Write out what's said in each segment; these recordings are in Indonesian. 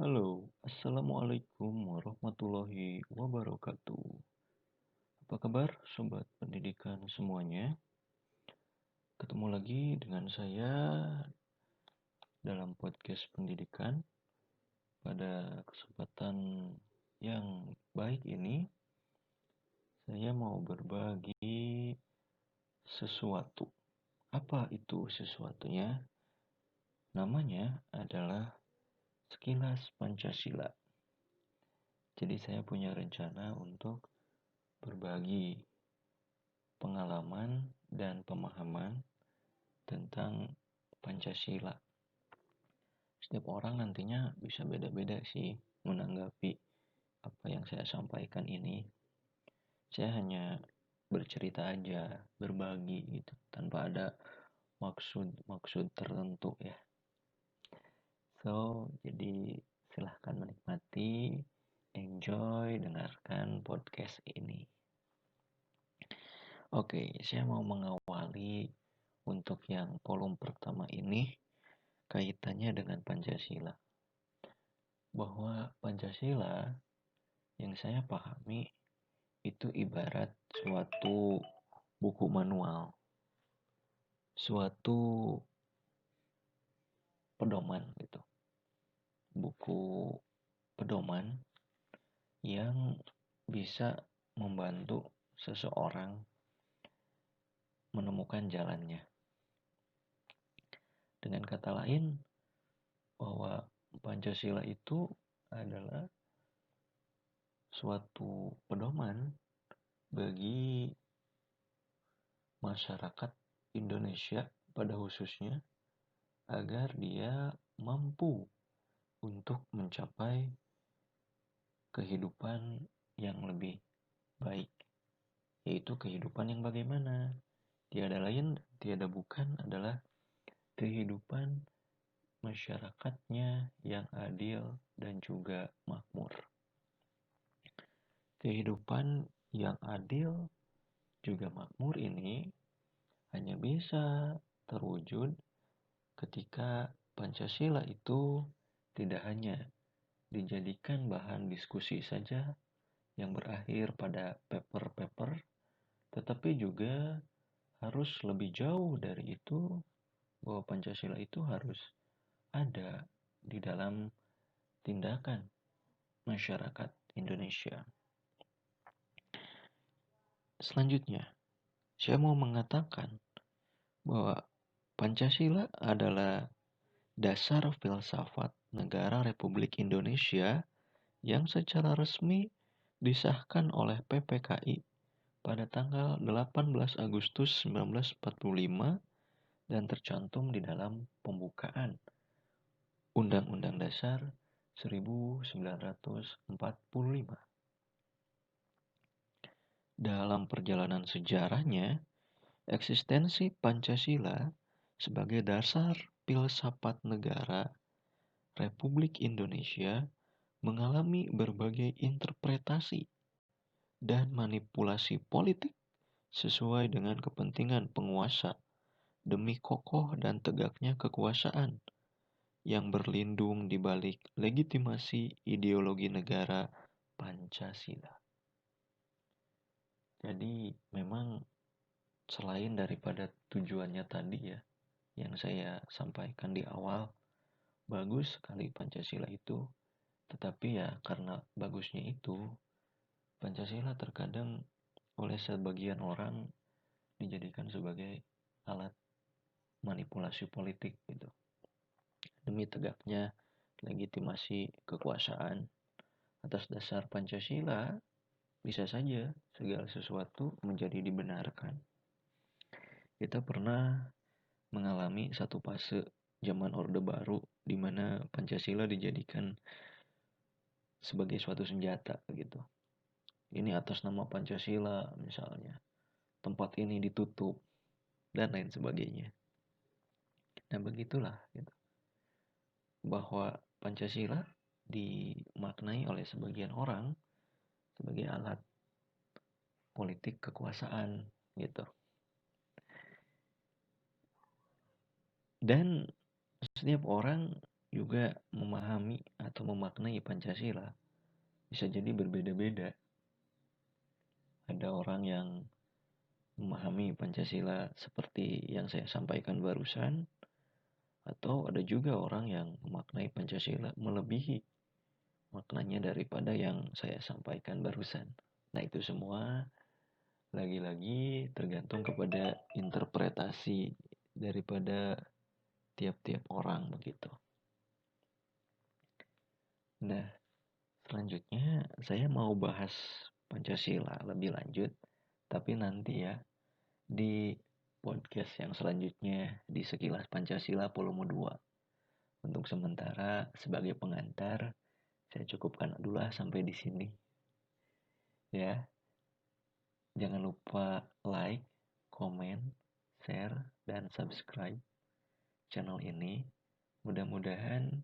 Halo, Assalamualaikum warahmatullahi wabarakatuh. Apa kabar Sobat Pendidikan semuanya? Ketemu lagi dengan saya dalam podcast pendidikan. Pada kesempatan yang baik ini, saya mau berbagi sesuatu. Apa itu sesuatunya? Namanya adalah Sekilas Pancasila. Jadi saya punya rencana untuk berbagi pengalaman dan pemahaman tentang Pancasila. Setiap orang nantinya bisa beda-beda sih menanggapi apa yang saya sampaikan ini. Saya hanya bercerita aja, berbagi gitu, tanpa ada maksud tertentu ya. So, jadi silahkan menikmati, enjoy, dengarkan podcast ini. Oke, saya mau mengawali untuk yang volume pertama ini kaitannya dengan Pancasila. Bahwa Pancasila yang saya pahami itu ibarat suatu buku manual, suatu pedoman gitu. Buku pedoman yang bisa membantu seseorang menemukan jalannya. Dengan kata lain, bahwa Pancasila itu adalah suatu pedoman bagi masyarakat Indonesia pada khususnya agar dia mampu untuk mencapai kehidupan yang lebih baik, yaitu kehidupan yang bagaimana? Tiada lain, tiada bukan adalah kehidupan masyarakatnya yang adil dan juga makmur. Kehidupan yang adil juga makmur ini hanya bisa terwujud ketika Pancasila itu tidak hanya dijadikan bahan diskusi saja yang berakhir pada paper-paper, tetapi juga harus lebih jauh dari itu, bahwa Pancasila itu harus ada di dalam tindakan masyarakat Indonesia. Selanjutnya, saya mau mengatakan bahwa Pancasila adalah dasar filsafat negara Republik Indonesia yang secara resmi disahkan oleh PPKI pada tanggal 18 Agustus 1945 dan tercantum di dalam pembukaan Undang-Undang Dasar 1945. Dalam perjalanan sejarahnya, eksistensi Pancasila sebagai dasar filsafat negara Republik Indonesia mengalami berbagai interpretasi dan manipulasi politik sesuai dengan kepentingan penguasa demi kokoh dan tegaknya kekuasaan yang berlindung di balik legitimasi ideologi negara Pancasila. Jadi memang selain daripada tujuannya tadi ya, yang saya sampaikan di awal, bagus sekali Pancasila itu, tetapi ya karena bagusnya itu, Pancasila terkadang oleh sebagian orang dijadikan sebagai alat manipulasi politik gitu. Demi tegaknya legitimasi kekuasaan atas dasar Pancasila, bisa saja segala sesuatu menjadi dibenarkan. Kita pernah mengalami satu fase zaman Orde Baru di mana Pancasila dijadikan sebagai suatu senjata gitu. Ini atas nama Pancasila misalnya. Tempat ini ditutup dan lain sebagainya. Nah, begitulah gitu. Bahwa Pancasila dimaknai oleh sebagian orang sebagai alat politik kekuasaan gitu. Dan setiap orang juga memahami atau memaknai Pancasila bisa jadi berbeda-beda. Ada orang yang memahami Pancasila seperti yang saya sampaikan barusan, atau ada juga orang yang memaknai Pancasila melebihi maknanya daripada yang saya sampaikan barusan. Nah, itu semua lagi-lagi tergantung kepada interpretasi daripada tiap-tiap orang begitu. Nah, selanjutnya saya mau bahas Pancasila lebih lanjut, tapi nanti ya di podcast yang selanjutnya di Sekilas Pancasila volume 2. Untuk sementara sebagai pengantar saya cukupkan dulu sampai di sini. Ya, jangan lupa like, komen, share, dan subscribe channel ini. Mudah-mudahan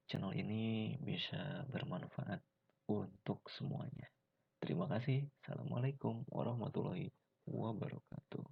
channel ini bisa bermanfaat untuk semuanya. Terima kasih. Assalamualaikum warahmatullahi wabarakatuh.